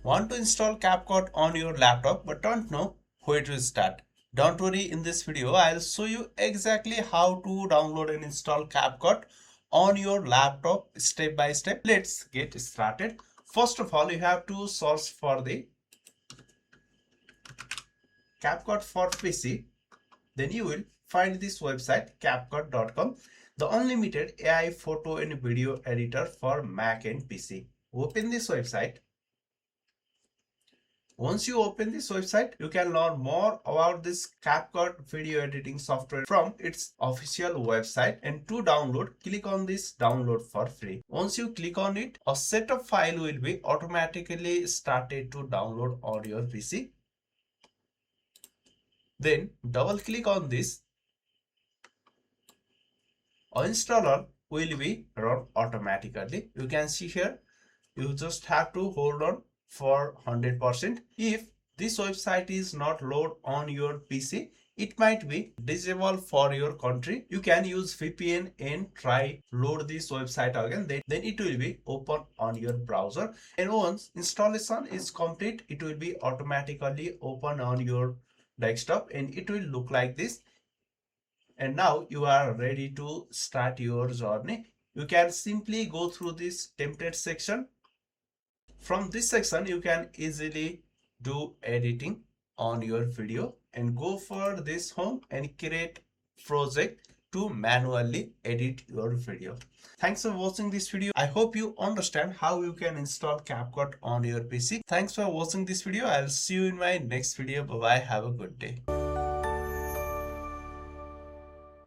Want to install CapCut on your laptop but don't know where to start? Don't worry, in this video I'll show you exactly how to download and install CapCut on your laptop step by step. Let's get started. First of all, you have to search for the CapCut for PC. Then you will find this website CapCut.com, the unlimited AI photo and video editor for Mac and PC. Open this website. Once you open this website, you can learn more about this CapCut video editing software from its official website. And to download, click on this download for free. Once you click on it, a setup file will be automatically started to download on your PC. Then double click on this. An installer will be run automatically. You can see here, you just have to hold on for 100%. If this website is not load on your PC, it might be disabled for your country. You can use VPN and try load this website again. Then it will be open on your browser. And once installation is complete, it will be automatically open on your desktop and it will look like this. And now you are ready to start your journey. You can simply go through this template section. From this section, you can easily do editing on your video and go for this home and create project to manually edit your video. Thanks for watching this video. I hope you understand how you can install CapCut on your PC. Thanks for watching this video. I'll see you in my next video. Bye bye. Have a good day.